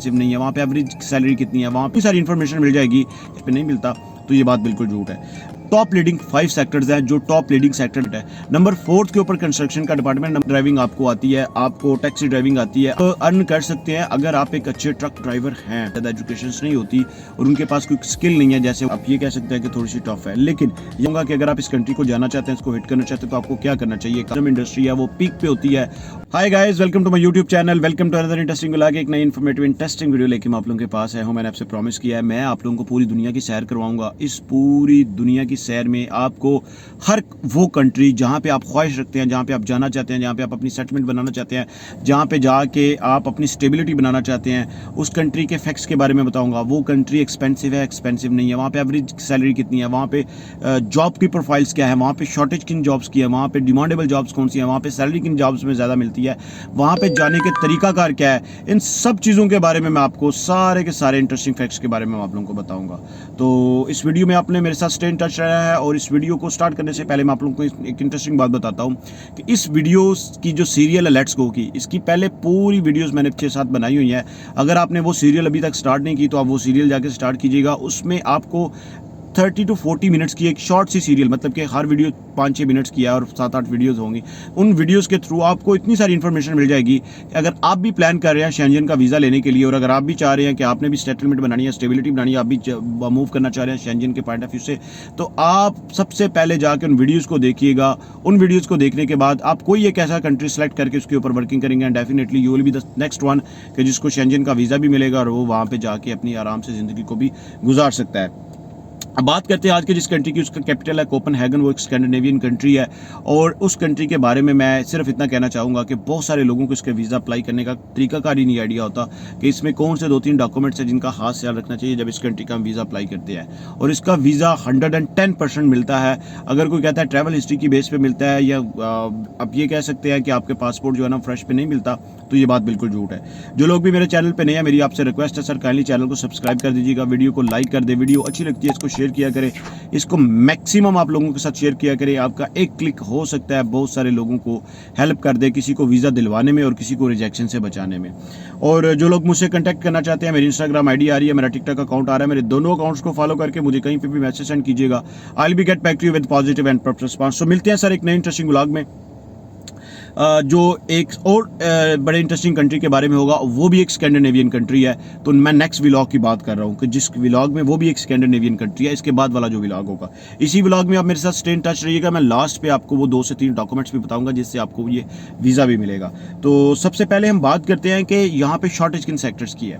Expensive नहीं है, वहाँ पे एवरेज सैलरी कितनी है, वहाँ पे सारी इन्फॉर्मेशन मिल जाएगी। इस पे नहीं मिलता तो ये बात बिल्कुल झूठ है। टॉप लीडिंग 5 सेक्टर्स हैं जो टॉप लीडिंग सेक्टर है। नंबर 4 के ऊपर कंस्ट्रक्शन का डिपार्टमेंट। ड्राइविंग आपको आती है, आपको टैक्सी ड्राइविंग आती है, तो अर्न कर सकते हैं अगर आप एक अच्छे ट्रक ड्राइवर हैं। ज़्यादा एजुकेशन नहीं होती और उनके पास कोई स्किल नहीं है, जैसे आप ये कह सकते हैं कि थोड़ी सी टफ है। लेकिन ये होगा कि अगर आप इस कंट्री को जाना चाहते हैं, इसको हिट करना चाहते हैं, तो आपको क्या करना चाहिए। कस्टम इंडस्ट्री है वो पीक पे होती है। Hi guys, welcome to my YouTube channel, welcome to another interesting vlog. एक नई इन्फॉर्मेटिव इंटरेस्टिंग वीडियो लेके मैं आप लोगों के पास आया हूँ। मैंने आपसे प्रॉमिस किया है मैं आप लोगों को पूरी दुनिया की सैर करवाऊंगा। इस पूरी दुनिया की सैर में आपको हर वो कंट्री जहाँ पे आप ख्वाहिश रखते हैं, जहाँ पे आप जाना चाहते हैं, जहाँ पे आप अपनी सेटलमेंट बनाना चाहते हैं, जहाँ पे जाके आप अपनी स्टेबिलिटी बनाना चाहते हैं, उस कंट्री के फैक्ट्स के बारे में बताऊंगा। वो कंट्री एक्सपेंसिव है, एक्सपेंसिव नहीं है, वहाँ पे एवरेज सैलरी कितनी है, वहाँ पे जॉब की प्रोफाइल्स क्या है, वहाँ पे शॉर्टेज किन जॉब्स की है, वहाँ पे डिमांडेबल जॉब्स कौन सी है, वहाँ पे सैलरी किन जॉब्स में ज़्यादा मिलती है, वहाँ पे जाने के तरीकाकार क्या है। इन सब चीज़ों के बारे में मैं आपको सारे के सारे इंटरेस्टिंग फैक्ट्स के बारे में आप लोगों को बताऊंगा। तो इस वीडियो में आपने मेरे साथ स्टे इन टच रहा है। और इस वीडियो को स्टार्ट करने से पहले मैं आप लोगों को एक इंटरेस्टिंग बात बताता हूँ कि इस वीडियो की जो सीरियल है लेट्स गो की, इसकी पहले पूरी वीडियोस मैंने 6-7 बनाई हुई है। अगर आपने वो सीरियल अभी तक स्टार्ट नहीं की तो आप वो सीरियल जाके स्टार्ट कीजिएगा। उसमें आपको 30 to 40 मिनट्स की एक शॉर्ट सी सीरियल, मतलब कि हर वीडियो 5-6 मिनट्स की है और 7-8 वीडियोस होंगी। उन वीडियोस के थ्रू आपको इतनी सारी इन्फॉर्मेशन मिल जाएगी कि अगर आप भी प्लान कर रहे हैं शेंजन का वीज़ा लेने के लिए, और अगर आप भी चाह रहे हैं कि आपने भी सेटलमेंट बनानी है, स्टेबिलिटी बनानी है, आप भी मूव करना चाह रहे हैं शेंजन के पॉइंट ऑफ व्यू से, तो आप सबसे पहले जाके उन वीडियोज़ को देखिएगा। उन वीडियोज़ को देखने के बाद आप कोई एक ऐसा कंट्री सेलेक्ट करके उसके ऊपर वर्किंग करेंगे and definitely you will be the next one कि जिसको शेंजन का वीज़ा भी मिलेगा और वो वहाँ पर जाके अपनी आराम से ज़िंदगी को भी गुजार सकता है। अब बात करते हैं आज के जिस कंट्री की, उसका कैपिटल है कोपेनहेगन। वो एक स्कैंडिनेवियन कंट्री है और उस कंट्री के बारे में मैं सिर्फ इतना कहना चाहूँगा कि बहुत सारे लोगों को इसके वीज़ा अप्लाई करने का तरीकाकार ही नहीं आइडिया होता कि इसमें कौन से 2-3 डॉक्यूमेंट्स हैं जिनका खास ख्याल रखना चाहिए जब इस कंट्री का हम वीज़ा अप्लाई करते हैं। और इसका वीज़ा 110% मिलता है। अगर कोई कहता है ट्रैवल हिस्ट्री की बेस पर मिलता है, या आप ये कह सकते हैं कि आपके पासपोर्ट जो है ना फ्रेश पे नहीं मिलता, तो ये बात बिल्कुल झूठ है। जो लोग भी मेरे चैनल पे नए हैं, मेरी आपसे रिक्वेस्ट है सर काइंडली चैनल को सब्सक्राइब कर दीजिएगा, वीडियो को लाइक कर दे, वीडियो अच्छी लगती है इसको शेयर किया करें, इसको मैक्सिमम आप लोगों के साथ शेयर किया करें। आपका एक क्लिक हो सकता है बहुत सारे लोगों को हेल्प कर दे, किसी को वीज़ा दिलवाने में और किसी को रिजेक्शन से बचाने में। और जो लोग मुझसे कांटेक्ट करना चाहते हैं, मेरी इंस्टाग्राम आईडी आ रही है, मेरा टिकटॉक अकाउंट आ रहा है, मेरे दोनों अकाउंट्स को फॉलो करके मुझे कहीं पर भी मैसेज सेंड कीजिएगा। I will be get back to you with positive and proper response. तो मिलते हैं सर एक नए इंटरेस्टिंग व्लॉग में, जो एक और बड़े इंटरेस्टिंग कंट्री के बारे में होगा। वो भी एक स्कैंडिनेवियन कंट्री है। तो मैं नेक्स्ट व्लॉग की बात कर रहा हूँ कि जिस व्लॉग में वो भी एक स्कैंडिनेवियन कंट्री है। इसके बाद वाला जो व्लॉग होगा, इसी व्लॉग में आप मेरे साथ स्टे इन टच रहिएगा। मैं लास्ट पे आपको वो 2 से 3 डॉक्यूमेंट्स भी बताऊंगा जिससे आपको ये वीज़ा भी मिलेगा। तो सबसे पहले हम बात करते हैं कि यहाँ पे शॉर्टेज किन सेक्टर्स की है।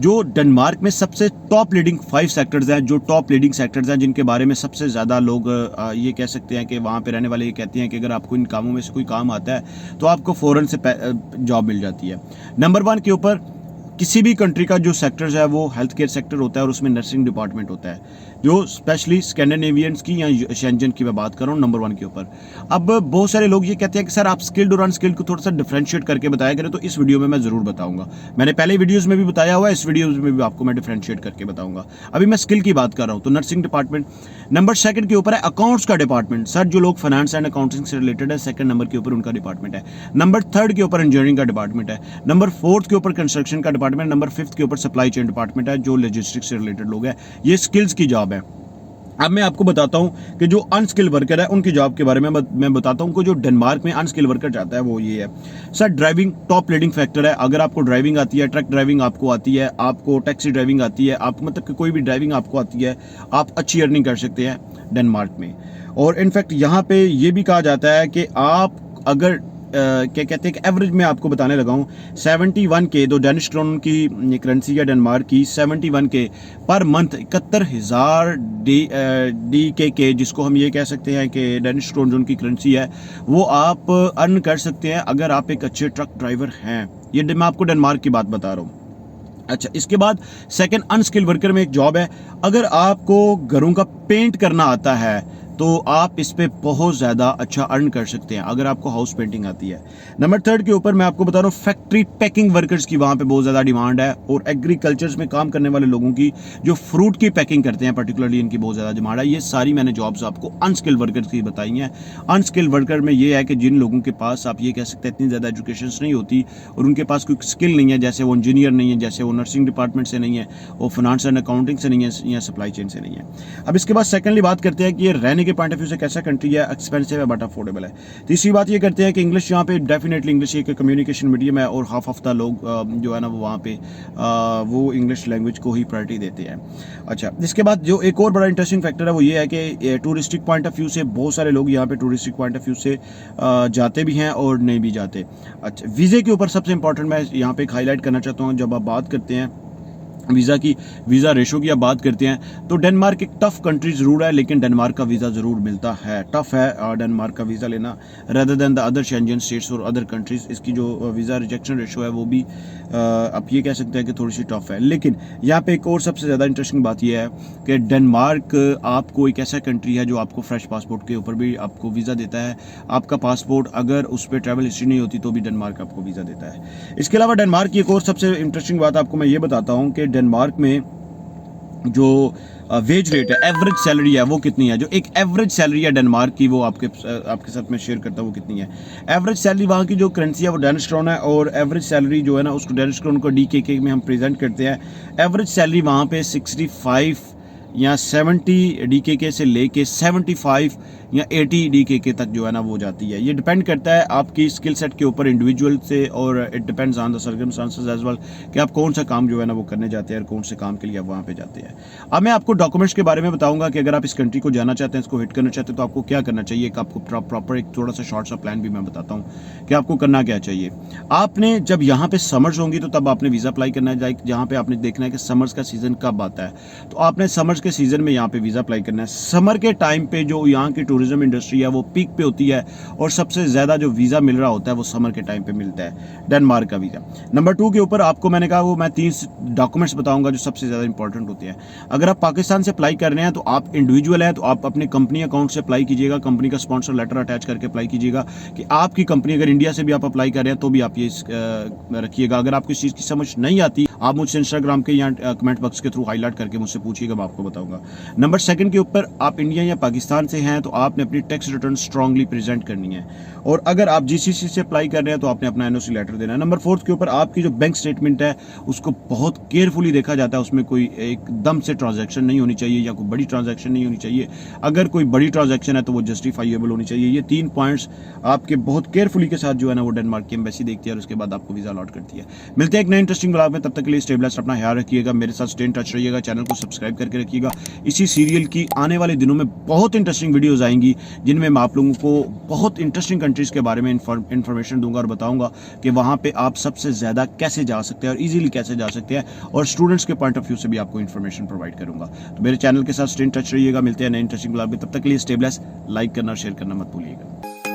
जो डेनमार्क में सबसे टॉप लीडिंग 5 सेक्टर्स हैं, जो टॉप लीडिंग सेक्टर्स हैं जिनके बारे में सबसे ज़्यादा लोग ये कह सकते हैं कि वहाँ पे रहने वाले ये कहते हैं कि अगर आपको इन कामों में से कोई काम आता है तो आपको फ़ौरन से जॉब मिल जाती है। नंबर 1 के ऊपर किसी भी कंट्री का जो सेक्टर्स है वो हेल्थ केयर सेक्टर होता है और उसमें नर्सिंग डिपार्टमेंट होता है। जो स्पेशली स्कैंडिनेवियंस की या शेंजन की मैं बात कर रहा हूँ नंबर 1 के ऊपर। अब बहुत सारे लोग ये कहते हैं कि सर आप स्किल्ड और अनस्किल्ड को थोड़ा सा डिफरेंशिएट करके बताया करें, तो इस वीडियो में मैं ज़रूर बताऊंगा। मैंने पहले वीडियोस में भी बताया हुआ है, इस वीडियो में भी आपको मैं डिफरेंशिएट करके बताऊंगा। अभी मैं स्किल की बात कर रहा हूँ तो नर्सिंग डिपार्टमेंट। नंबर 2 के ऊपर है अकाउंट्स का डिपार्टमेंट। सर जो लोग फाइनेंस एंड अकाउंटिंग से रिलेटेड है, 2nd नंबर के ऊपर उनका डिपार्टमेंट है। नंबर 3 के ऊपर इंजीनियरिंग का डिपार्टमेंट है। नंबर 4 के ऊपर कंस्ट्रक्शन का डिपार्टमेंट। नंबर 5 के ऊपर सप्लाई चेन डिपार्टमेंट है, जो लॉजिस्टिक्स से रिलेटेड लोग हैं। ये स्किल्स की जॉब है। अब मैं आपको बताता हूं कि जो अनस्किल्ड वर्कर है उनकी जॉब के बारे में मैं बताता हूं कि जो डेनमार्क में अनस्किल्ड वर्कर चाहता है वो ये है। Sir driving top leading factor है। अगर आपको ड्राइविंग आती है, ट्रक ड्राइविंग आपको आती है, आपको टैक्सी ड्राइविंग आती है, आप मतलब कि कोई भी ड्राइविंग आपको आती है, आप अच्छी अर्निंग कर सकते हैं डेनमार्क में। और इनफैक्ट यहाँ पे ये भी कहा जाता है कि आप अगर क्या कहते हैं कि एवरेज में आपको बताने लगा हूँ 71K, दो डेनिश क्रोन की करेंसी है डेनमार्क की, 71K पर मंथ, 71,000 DKK, जिसको हम ये कह सकते हैं कि डेनिश क्रोन जो उनकी करेंसी है, वो आप अर्न कर सकते हैं अगर आप एक अच्छे ट्रक ड्राइवर हैं। ये मैं आपको डेनमार्क की बात बता रहा हूँ। अच्छा, इसके बाद 2nd अनस्किल्ड वर्कर में एक जॉब है। अगर आपको घरों का पेंट करना आता है तो आप इस पे बहुत ज़्यादा अच्छा अर्न कर सकते हैं अगर आपको हाउस पेंटिंग आती है। नंबर 3 के ऊपर मैं आपको बता रहा हूँ, फैक्ट्री पैकिंग वर्कर्स की वहाँ पे बहुत ज़्यादा डिमांड है, और एग्रीकल्चर्स में काम करने वाले लोगों की जो फ्रूट की पैकिंग करते हैं पर्टिकुलरली, इनकी बहुत ज़्यादा डिमांड है। ये सारी मैंने जॉब्स आपको अनस्किल्ड वर्कर्स की बताई हैं। अनस्किल्ड वर्कर में ये है कि जिन लोगों के पास आप ये कह सकते हैं इतनी ज़्यादा एजुकेशन नहीं होती और उनके पास कोई स्किल नहीं है, जैसे वो इंजीनियर नहीं है, जैसे वो नर्सिंग डिपार्टमेंट से नहीं है, वो फाइनेंस एंड अकाउंटिंग से नहीं है, या सप्लाई चेन से नहीं है। अब इसके बाद सेकेंडली बात करते हैं कि ये रहने के पॉइंट ऑफ व्यू से कैसा कंट्री है, एक्सपेंसिव है बट अफोर्डेबल है। तीसरी बात ये करते हैं कि इंग्लिश यहाँ पे डेफिनेटली इंग्लिश एक कम्युनिकेशन मीडियम है, और हाफ ऑफ द लोग जो है ना वो वहाँ पे वो इंग्लिश लैंग्वेज को ही प्रायोरिटी देते हैं। अच्छा, इसके बाद जो एक और बड़ा इंटरेस्टिंग फैक्टर है वो ये है कि टूरिस्टिक पॉइंट ऑफ व्यू से बहुत सारे लोग यहाँ पे टूरिस्टिक पॉइंट ऑफ व्यू से जाते भी हैं और नहीं भी जाते। अच्छा, वीज़े के ऊपर सबसे इंपॉर्टेंट मैं यहाँ पे हाईलाइट करना चाहता हूँ, जब आप बात करते हैं वीज़ा रेशो की आप बात करते हैं तो डेनमार्क एक टफ कंट्री ज़रूर है, लेकिन डेनमार्क का वीज़ा ज़रूर मिलता है। टफ है डेनमार्क का वीज़ा लेना rather than the other Schengen states और अदर कंट्रीज़। इसकी जो वीज़ा रिजेक्शन रेशो है वो भी आप ये कह सकते हैं कि थोड़ी सी टफ है। लेकिन यहाँ पे एक और सबसे ज़्यादा इंटरेस्टिंग बात यह है कि डेनमार्क आपको एक ऐसा कंट्री है जो आपको फ्रेश पासपोर्ट के ऊपर भी आपको वीज़ा देता है। आपका पासपोर्ट अगर उस पर ट्रैवल हिस्ट्री नहीं होती तो भी डेनमार्क आपको वीज़ा देता है। इसके अलावा डेनमार्क की एक और सबसे इंटरेस्टिंग बात आपको मैं ये बताता हूँ कि डेनमार्क में जो वेज रेट है, एवरेज सैलरी है, वो कितनी है। जो एक एवरेज सैलरी है डेनमार्क की वो आपके साथ में शेयर करता हूँ वो कितनी है। एवरेज सैलरी वहाँ की जो करेंसी है वो डेनिश क्रोन है, और एवरेज सैलरी जो है ना उसको डेनिश क्रोन को DKK में हम प्रेजेंट करते हैं। एवरेज सैलरी वहाँ पे 65 या 70 DKK से लेके 75 या 80 DKK तक जो है ना वो जाती है। ये डिपेंड करता है आपकी स्किल सेट के ऊपर इंडिविजुअल से, और it depends on the circumstances as well कि आप कौन सा काम जो है ना वो करने जाते हैं और कौन से काम के लिए आप वहाँ पे जाते हैं। अब मैं आपको डॉक्यूमेंट्स के बारे में बताऊंगा कि अगर आप इस कंट्री को जाना चाहते हैं, इसको हिट करना चाहते हैं, तो आपको क्या करना चाहिए। एक आपको प्रॉपर एक थोड़ा सा शॉर्ट सा प्लान भी मैं बताता हूँ कि आपको करना क्या चाहिए। आपने जब यहाँ पे समर्स होंगी तो तब आपने वीज़ा अप्लाई करना है, जहाँ पे आपने देखना है कि समर्स का सीज़न कब आता है, तो आपने समर्स के सीज़न में यहाँ पे वीज़ा अप्लाई करना है। समर के टाइम पे जो यहाँ की टूरिज्म इंडस्ट्री है वो पीक पे होती है, और सबसे ज़्यादा जो वीज़ा मिल रहा होता है वो समर के टाइम पे मिलता है, डेनमार्क का वीज़ा। नंबर 2 के ऊपर आपको मैंने कहा वो मैं 3 डॉक्यूमेंट्स बताऊंगा जो सबसे ज़्यादा इंपॉर्टेंट होते हैं। अगर आप पाकिस्तान से अप्लाई कर रहे हैं तो आप इंडिविजुअल हैं तो आप अपने कंपनी अकाउंट से अप्लाई कीजिएगा, कंपनी का स्पॉन्सर लेटर अटैच करके अप्लाई कीजिएगा कि आपकी कंपनी, अगर इंडिया से भी आप अप्लाई कर रहे हैं तो भी आप ये रखिएगा। अगर आपको इस चीज़ की समझ नहीं आती आप मुझसे इंस्टाग्राम के या कमेंट बॉक्स के थ्रू हाईलाइट करके मुझसे पूछिएगा, मैं आपको बताऊंगा। नंबर 2 के ऊपर आप इंडिया या पाकिस्तान से हैं तो आपने अपनी टैक्स रिटर्न स्ट्रांगली प्रेजेंट करनी है, और अगर आप GCC से अप्लाई कर रहे हैं तो आपने अपना NOC लेटर देना है। नंबर 4 के ऊपर आपकी जो बैंक स्टेटमेंट है उसको बहुत केयरफुली देखा जाता है, उसमें कोई एकदम से ट्रांजैक्शन नहीं होनी चाहिए या कोई बड़ी ट्रांजैक्शन नहीं होनी चाहिए। अगर कोई बड़ी ट्रांजैक्शन है तो वो जस्टिफाइएबल होनी चाहिए। ये 3 पॉइंट्स आपके बहुत केयरफुली के साथ जो है ना वो डेनमार्क की एम्बेसी देखती है, और उसके बाद आपको वीज़ा अलॉट करती है। मिलते हैं एक नए इंटरेस्टिंग ब्लॉग में, तब तक के लिए स्टेबलाइज अपना ख्याल रखिएगा, मेरे साथ स्टे इन टच रहिएगा, चैनल को सब्सक्राइब करके रखिएगा। इसी सीरियल की आने वाले दिनों में बहुत इंटरेस्टिंग वीडियोज़ आएंगी जिनमें मैं आप लोगों को बहुत इंटरेस्टिंग कंट्रीज़ के बारे में इन्फॉर्मेशन दूंगा और बताऊंगा कि वहाँ पे आप सबसे ज़्यादा कैसे जा सकते हैं और इजीली कैसे जा सकते हैं, और स्टूडेंट्स के पॉइंट ऑफ व्यू से भी आपको इन्फॉर्मेशन प्रोवाइड करूंगा। तो मेरे चैनल के साथ स्टे इन टच रहिएगा, मिलते हैं नए इंटरेस्टिंग ब्लॉग में, तब तक के लिए स्टेबलाइज, लाइक करना और शेयर करना मत भूलिएगा।